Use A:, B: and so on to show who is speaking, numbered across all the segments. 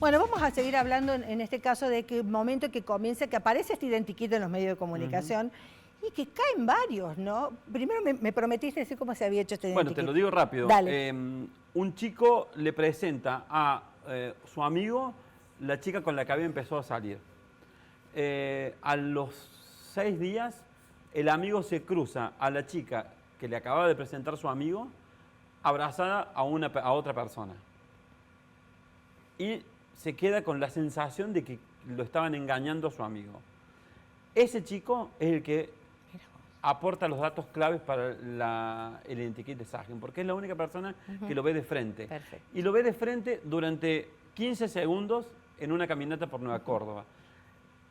A: Bueno, vamos a seguir hablando en este caso de que momento que comienza, que aparece este identikit en los medios de comunicación y que caen varios, ¿no? Primero me prometiste decir cómo se había hecho este identikit.
B: Bueno, te lo digo rápido.
A: Dale.
B: Un chico le presenta a su amigo la chica con la que había empezado a salir. A los 6 días, el amigo se cruza a la chica que le acababa de presentar su amigo, abrazada a otra persona. Y se queda con la sensación de que lo estaban engañando a su amigo. Ese chico es el que aporta los datos claves para el identikit de Sagen, porque es la única persona que lo ve de frente.
A: Perfecto.
B: Y lo ve de frente durante 15 segundos en una caminata por Nueva Córdoba.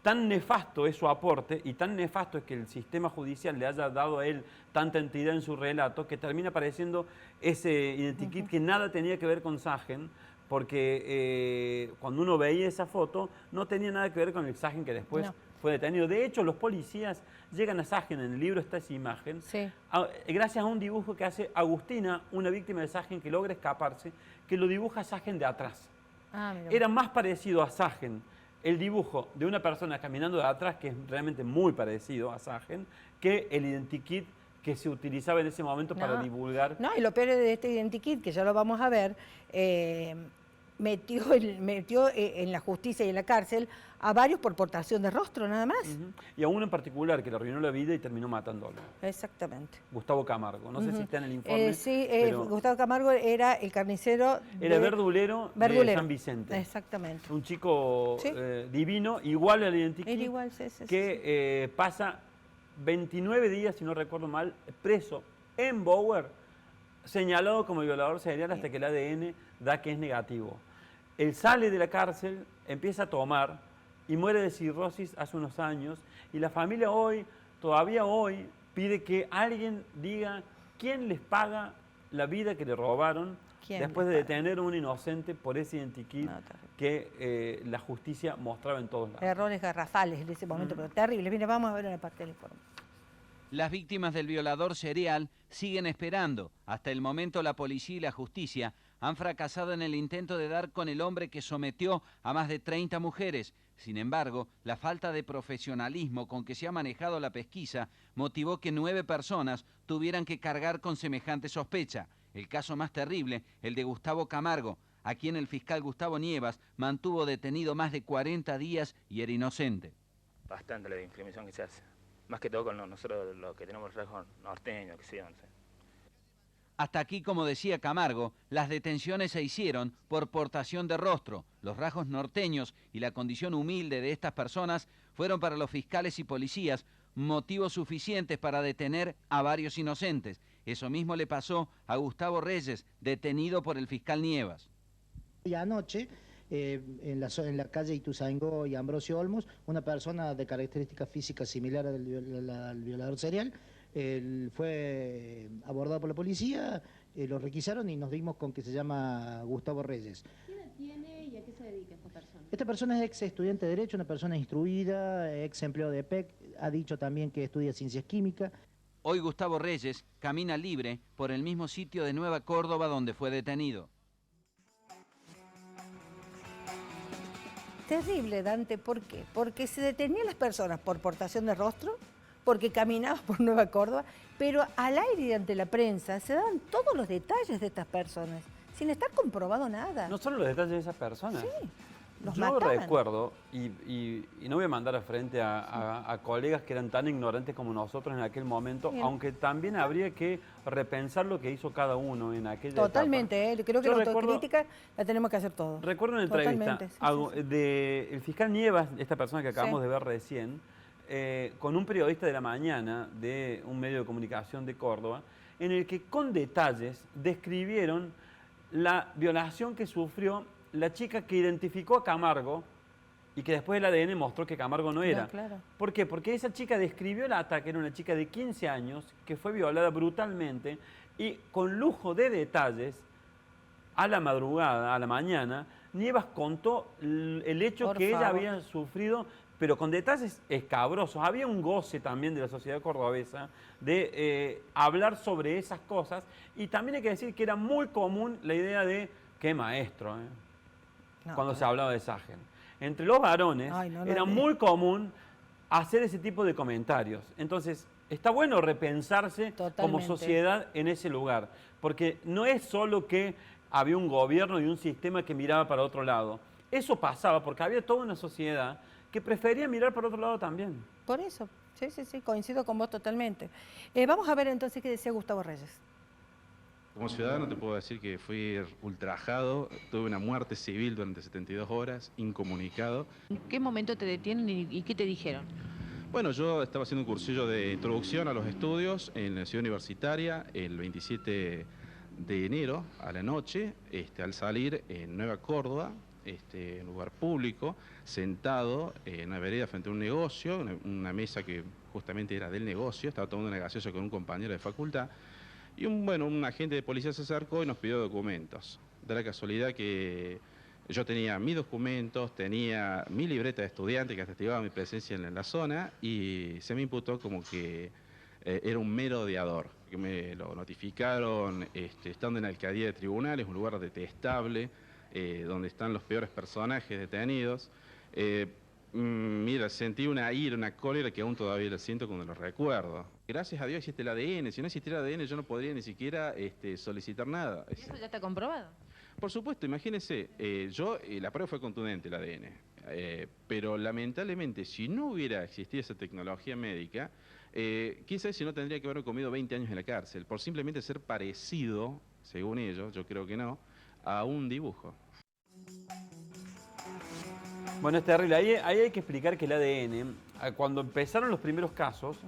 B: Tan nefasto es su aporte y tan nefasto es que el sistema judicial le haya dado a él tanta entidad en su relato que termina apareciendo ese identikit que nada tenía que ver con Sagen, porque cuando uno veía esa foto no tenía nada que ver con el Sagen que después fue detenido. De hecho, los policías llegan a Sagen, en el libro está esa imagen, gracias a un dibujo que hace Agustina, una víctima de Sagen que logra escaparse, que lo dibuja Sagen de atrás. Era más parecido a Sagen el dibujo de una persona caminando de atrás, que es realmente muy parecido a Sagen, que el identikit que se utilizaba en ese momento para divulgar.
A: No, y lo peor de este identikit, que ya lo vamos a ver, metió en la justicia y en la cárcel a varios por portación de rostro, nada más.
B: Y a uno en particular que le arruinó la vida y terminó matándolo.
A: Exactamente.
B: Gustavo Camargo. No sé si está en el informe.
A: Sí, Gustavo Camargo era el carnicero.
B: Era verdulero de San Vicente.
A: Exactamente.
B: Un chico divino, igual al identikit.
A: Era igual,
B: que pasa 29 días, si no recuerdo mal, preso en Bower, señalado como violador serial hasta que el ADN da que es negativo. Él sale de la cárcel, empieza a tomar y muere de cirrosis hace unos años, y la familia hoy, todavía hoy, pide que alguien diga quién les paga la vida que le robaron después de detener a un inocente por ese identikit que la justicia mostraba en todos lados.
A: Errores garrafales en ese momento, pero terribles. Mira, vamos a ver en la parte del informe.
C: Las víctimas del violador serial siguen esperando. Hasta el momento la policía y la justicia han fracasado en el intento de dar con el hombre que sometió a más de 30 mujeres. Sin embargo, la falta de profesionalismo con que se ha manejado la pesquisa motivó que 9 personas tuvieran que cargar con semejante sospecha. El caso más terrible, el de Gustavo Camargo, a quien el fiscal Gustavo Nievas mantuvo detenido más de 40 días y era inocente.
D: Bastante la discriminación que se hace. Más que todo con nosotros los que tenemos rasgos norteños, que sí, no sé.
C: Hasta aquí, como decía Camargo, las detenciones se hicieron por portación de rostro. Los rasgos norteños y la condición humilde de estas personas fueron para los fiscales y policías motivos suficientes para detener a varios inocentes. Eso mismo le pasó a Gustavo Reyes, detenido por el fiscal Nievas.
E: Y anoche, en la calle Ituzaingó y Ambrosio Olmos, una persona de características físicas similar al violador serial, fue abordado por la policía, lo requisaron y nos dimos con que se llama Gustavo Reyes.
F: ¿Qué edad tiene y a qué se dedica esta persona?
E: Esta persona es ex estudiante de Derecho, una persona instruida, ex empleado de PEC, ha dicho también que estudia Ciencias Químicas.
C: Hoy Gustavo Reyes camina libre por el mismo sitio de Nueva Córdoba donde fue detenido.
A: Terrible, Dante, ¿por qué? Porque se detenían las personas por portación de rostro, porque caminaban por Nueva Córdoba, pero al aire y ante la prensa se daban todos los detalles de estas personas, sin estar comprobado nada.
B: No solo los detalles de esas personas.
A: Sí, los
B: Yo
A: mataban.
B: recuerdo, y no voy a mandar a frente a colegas que eran tan ignorantes como nosotros en aquel momento, aunque también habría que repensar lo que hizo cada uno en aquella
A: Totalmente, creo que la autocrítica la tenemos que hacer todos.
B: Recuerdo una entrevista del fiscal Nievas, esta persona que acabamos de ver recién, con un periodista de la mañana de un medio de comunicación de Córdoba, en el que con detalles describieron la violación que sufrió la chica que identificó a Camargo y que después el ADN mostró que Camargo no era. ¿Por qué? Porque esa chica describió el ataque, era una chica de 15 años que fue violada brutalmente y con lujo de detalles, a la madrugada, a la mañana, Nievas contó el hecho que ella había sufrido, pero con detalles escabrosos. Había un goce también de la sociedad cordobesa de hablar sobre esas cosas, y también hay que decir que era muy común la idea de qué maestro,
A: No,
B: cuando
A: no.
B: se hablaba de Sagen. Entre los varones
A: Ay, no, no,
B: era
A: no.
B: muy común hacer ese tipo de comentarios. Entonces, está bueno repensarse como
A: Totalmente.
B: sociedad en ese lugar, porque no es solo que había un gobierno y un sistema que miraba para otro lado. Eso pasaba porque había toda una sociedad que prefería mirar para otro lado también.
A: Por eso, sí, coincido con vos totalmente. Vamos a ver entonces qué decía Gustavo Reyes.
G: Como ciudadano te puedo decir que fui ultrajado, tuve una muerte civil durante 72 horas, incomunicado.
H: ¿En qué momento te detienen y qué te dijeron?
G: Bueno, yo estaba haciendo un cursillo de introducción a los estudios en la ciudad universitaria el 27 de enero a la noche, al salir en Nueva Córdoba, en un lugar público, sentado en una vereda frente a un negocio, una mesa que justamente era del negocio, estaba tomando una gaseosa con un compañero de facultad, y un agente de policía se acercó y nos pidió documentos. Da la casualidad que yo tenía mis documentos, tenía mi libreta de estudiante que atestigaba mi presencia en la zona y se me imputó como que era un mero odiador. Que me lo notificaron estando en la alcaldía de tribunales, un lugar detestable, donde están los peores personajes detenidos. Mira, sentí una ira, una cólera que aún todavía la siento cuando lo recuerdo. Gracias a Dios existe el ADN. Si no existiera el ADN, yo no podría ni siquiera solicitar nada.
H: ¿Eso ya está comprobado?
G: Por supuesto, imagínense, la prueba fue contundente, el ADN. Pero lamentablemente, si no hubiera existido esa tecnología médica, quién sabe si no tendría que haber comido 20 años en la cárcel, por simplemente ser parecido, según ellos, yo creo que no, a un dibujo.
B: Bueno, es terrible. Ahí hay que explicar que el ADN, cuando empezaron los primeros casos,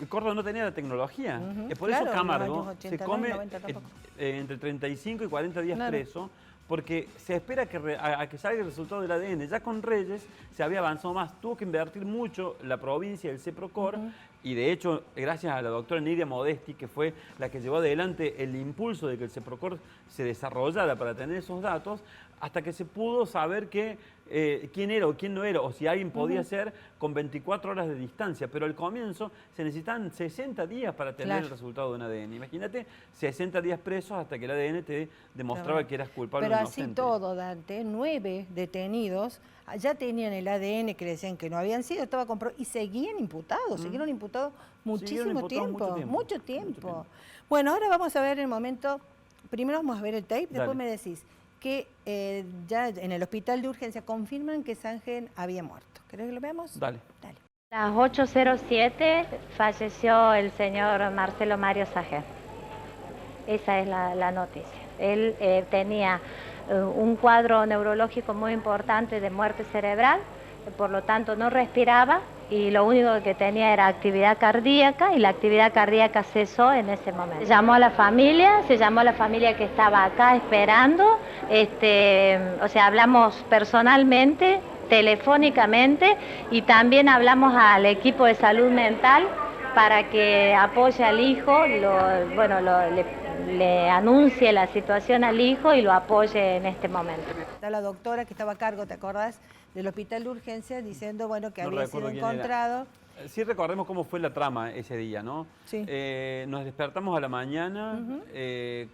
B: Córdoba no tenía la tecnología. Por
A: Claro,
B: eso
A: en
B: Camargo
A: los años 89,
B: se come
A: 90 tampoco.
B: entre 35 y 40 días
A: Claro.
B: preso, porque se espera a que salga el resultado del ADN. Ya con Reyes se había avanzado más. Tuvo que invertir mucho la provincia, el CEPROCOR, y de hecho, gracias a la doctora Nidia Modesti, que fue la que llevó adelante el impulso de que el CEPROCOR se desarrollara para tener esos datos, hasta que se pudo saber quién era o quién no era, o si alguien podía ser con 24 horas de distancia. Pero al comienzo se necesitaban 60 días para tener
A: Claro.
B: el resultado de un ADN. Imagínate 60 días presos hasta que el ADN te demostraba
A: Claro.
B: que eras culpable
A: Pero
B: o
A: así
B: inocente.
A: todo, Dante, 9 detenidos ya tenían el ADN que le decían que no habían sido, estaba comprobado y seguían imputados, siguieron imputados muchísimo
B: imputados
A: tiempo,
B: mucho tiempo.
A: Bueno, ahora vamos a ver el momento, primero vamos a ver el tape, después
B: Dale.
A: me decís que ya en el hospital de urgencia confirman que Sagen había muerto. ¿Querés que lo veamos?
B: Dale.
A: Dale.
I: A las 8:07 falleció el señor Marcelo Mario Sagen. Esa es la noticia. Él tenía un cuadro neurológico muy importante de muerte cerebral, por lo tanto no respiraba y lo único que tenía era actividad cardíaca y la actividad cardíaca cesó en ese momento. Se llamó a la familia que estaba acá esperando, o sea, hablamos personalmente, telefónicamente y también hablamos al equipo de salud mental para que apoye al hijo, le anuncie la situación al hijo y lo apoye en este momento.
A: Está la doctora que estaba a cargo, ¿te acordás? Del hospital de urgencia diciendo, bueno, que
B: No
A: había
B: recuerdo
A: sido
B: quién era.
A: encontrado.
B: Sí recordemos cómo fue la trama ese día, ¿no?
A: Sí.
B: Nos despertamos a la mañana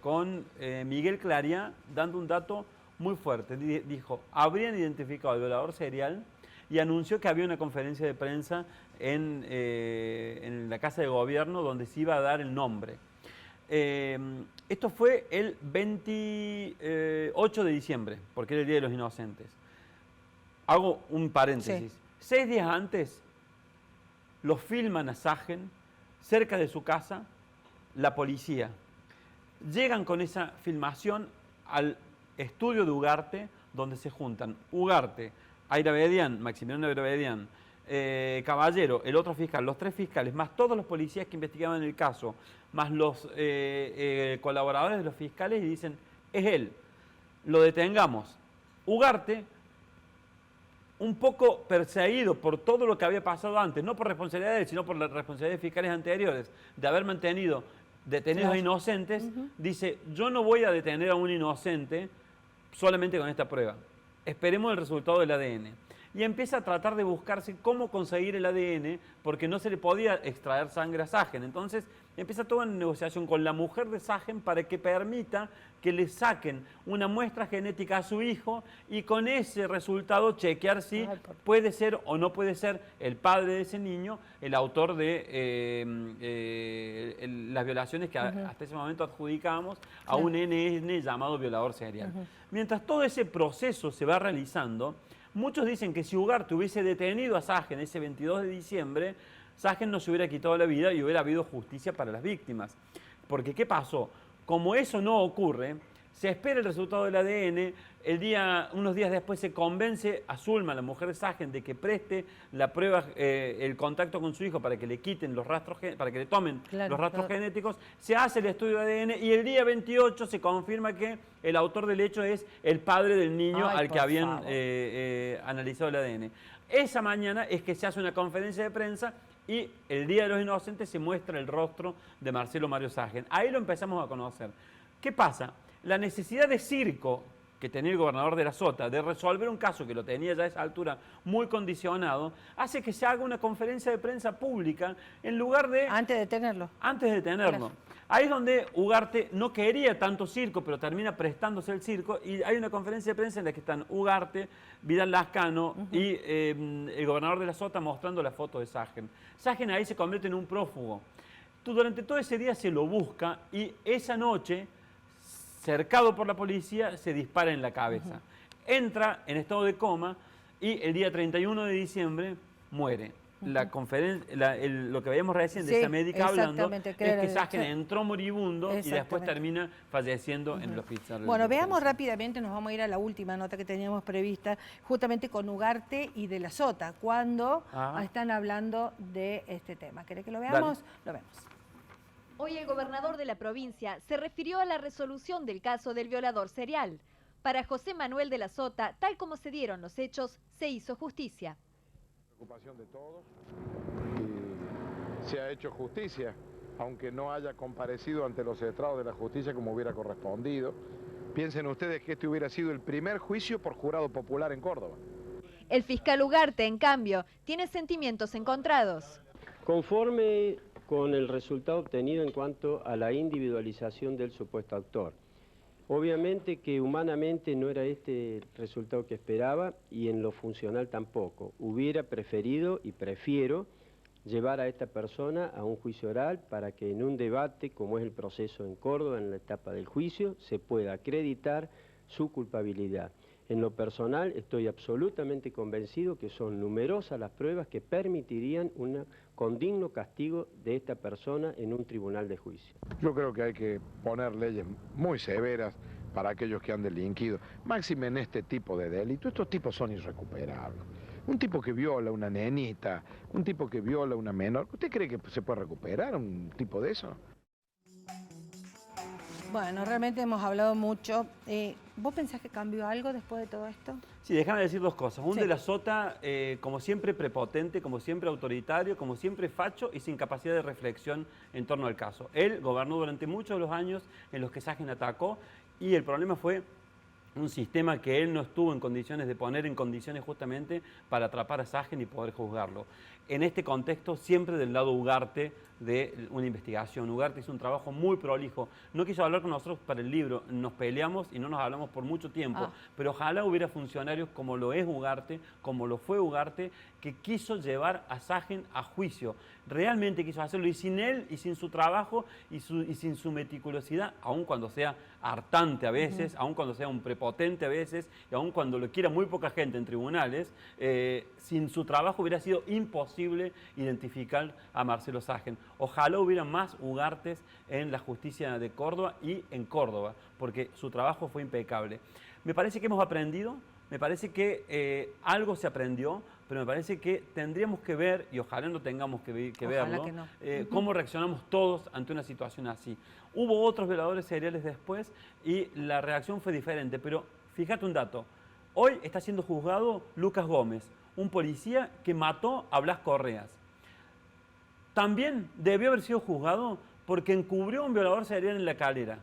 B: con Miguel Claria dando un dato muy fuerte. Dijo, habrían identificado al violador serial y anunció que había una conferencia de prensa en la Casa de Gobierno donde se iba a dar el nombre. Esto fue el 28 de diciembre, porque era el Día de los Inocentes. Hago un paréntesis.
A: Sí.
B: 6 días antes lo filman a Sagen cerca de su casa, la policía. Llegan con esa filmación al estudio de Ugarte, donde se juntan Ugarte, Ayravedian, Maximiliano Ayravedian, Caballero, el otro fiscal, los 3 fiscales, más todos los policías que investigaban el caso, más los colaboradores de los fiscales y dicen, es él, lo detengamos. Ugarte, un poco perseguido por todo lo que había pasado antes, no por responsabilidad de él, sino por la responsabilidad de fiscales anteriores, de haber mantenido detenidos inocentes, dice, yo no voy a detener a un inocente solamente con esta prueba. Esperemos el resultado del ADN. y empieza a tratar de buscarse cómo conseguir el ADN, porque no se le podía extraer sangre a Sagen. Entonces empieza toda una negociación con la mujer de Sagen para que permita que le saquen una muestra genética a su hijo y con ese resultado chequear si puede ser o no puede ser el padre de ese niño el autor de las violaciones que hasta ese momento adjudicábamos a un NN llamado violador serial. Mientras todo ese proceso se va realizando, muchos dicen que si Ugarte hubiese detenido a Sagen ese 22 de diciembre, Sagen no se hubiera quitado la vida y hubiera habido justicia para las víctimas. Porque, ¿qué pasó? Como eso no ocurre, se espera el resultado del ADN, unos días después se convence a Zulma, la mujer de Sagen, de que preste la prueba, el contacto con su hijo para que le quiten los rastros, para que le tomen los rastros genéticos, se hace el estudio de ADN y el día 28 se confirma que el autor del hecho es el padre del niño al que habían analizado el ADN. Esa mañana es que se hace una conferencia de prensa y el Día de los Inocentes se muestra el rostro de Marcelo Mario Sagen. Ahí lo empezamos a conocer. ¿Qué pasa? La necesidad de circo que tenía el gobernador de la Sota de resolver un caso que lo tenía ya a esa altura muy condicionado, hace que se haga una conferencia de prensa pública en lugar de...
A: Antes de tenerlo.
B: Antes de tenerlo. Claro. Ahí es donde Ugarte no quería tanto circo, pero termina prestándose el circo, y hay una conferencia de prensa en la que están Ugarte, Vidal Lascano y el gobernador de la Sota mostrando la foto de Sagen. Sagen ahí se convierte en un prófugo. Durante todo ese día se lo busca y esa noche, cercado por la policía, se dispara en la cabeza. Entra en estado de coma y el día 31 de diciembre muere. La conferencia, lo que veíamos recién de esa médica hablando, es que Sagen entró moribundo y después termina falleciendo en el hospital.
A: Bueno, veamos rápidamente, nos vamos a ir a la última nota que teníamos prevista, justamente con Ugarte y de la Sota, cuando están hablando de este tema. ¿Querés que lo veamos? Dale. Lo vemos.
J: Hoy el gobernador de la provincia se refirió a la resolución del caso del violador serial. Para José Manuel de la Sota, tal como se dieron los hechos, se hizo justicia.
K: Preocupación de todos y se ha hecho justicia, aunque no haya comparecido ante los estrados de la justicia como hubiera correspondido. Piensen ustedes que este hubiera sido el primer juicio por jurado popular en Córdoba.
J: El fiscal Ugarte, en cambio, tiene sentimientos encontrados.
L: Conforme con el resultado obtenido en cuanto a la individualización del supuesto autor. Obviamente que humanamente no era este el resultado que esperaba y en lo funcional tampoco. Hubiera preferido y prefiero llevar a esta persona a un juicio oral para que en un debate, como es el proceso en Córdoba, en la etapa del juicio, se pueda acreditar su culpabilidad. En lo personal estoy absolutamente convencido que son numerosas las pruebas que permitirían con digno castigo de esta persona en un tribunal de juicio.
K: Yo creo que hay que poner leyes muy severas para aquellos que han delinquido, máxime en este tipo de delitos. Estos tipos son irrecuperables. Un tipo que viola a una nenita, un tipo que viola a una menor, ¿usted cree que se puede recuperar un tipo de eso?
A: Bueno, realmente hemos hablado mucho. ¿Vos pensás que cambió algo después de todo esto?
B: Sí, déjame decir dos cosas. Un de la Sota, como siempre prepotente, como siempre autoritario, como siempre facho y sin capacidad de reflexión en torno al caso. Él gobernó durante muchos de los años en los que Sagen atacó y el problema fue un sistema que él no estuvo en condiciones de poner en condiciones justamente para atrapar a Sagen y poder juzgarlo. En este contexto, siempre del lado Ugarte de una investigación. Ugarte hizo un trabajo muy prolijo. No quiso hablar con nosotros para el libro, nos peleamos y no nos hablamos por mucho tiempo, pero ojalá hubiera funcionarios como lo es Ugarte, como lo fue Ugarte, que quiso llevar a Sagen a juicio. Realmente quiso hacerlo y sin él y sin su trabajo y sin su meticulosidad, aun cuando sea hartante a veces, aun cuando sea un prepotente a veces y aun cuando lo quiera muy poca gente en tribunales, sin su trabajo hubiera sido imposible identificar a Marcelo Sagen. Ojalá hubiera más Ugartes en la justicia de Córdoba y en Córdoba, porque su trabajo fue impecable. Me parece que hemos aprendido, me parece que algo se aprendió, pero me parece que tendríamos que ver, y ojalá no tengamos que verlo, que no. Cómo reaccionamos todos ante una situación así. Hubo otros violadores seriales después y la reacción fue diferente, pero fíjate un dato. Hoy está siendo juzgado Lucas Gómez, un policía que mató a Blas Correas. También debió haber sido juzgado porque encubrió a un violador serial en La Calera.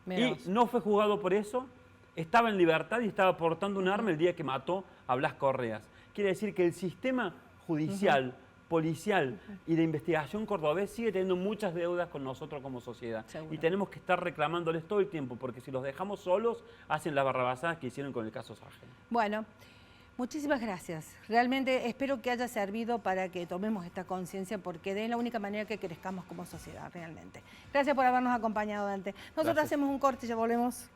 B: Y no fue juzgado por eso, estaba en libertad y estaba portando un arma el día que mató a Blas Correas. Quiere decir que el sistema judicial, policial y de investigación cordobés sigue teniendo muchas deudas con nosotros como sociedad.
A: Seguro.
B: Y tenemos que estar reclamándoles todo el tiempo, porque si los dejamos solos, hacen las barrabasadas que hicieron con el caso Saje.
A: Bueno, muchísimas gracias. Realmente espero que haya servido para que tomemos esta conciencia, porque es la única manera que crezcamos como sociedad, realmente. Gracias por habernos acompañado, Dante. Nosotros hacemos un corte y ya volvemos.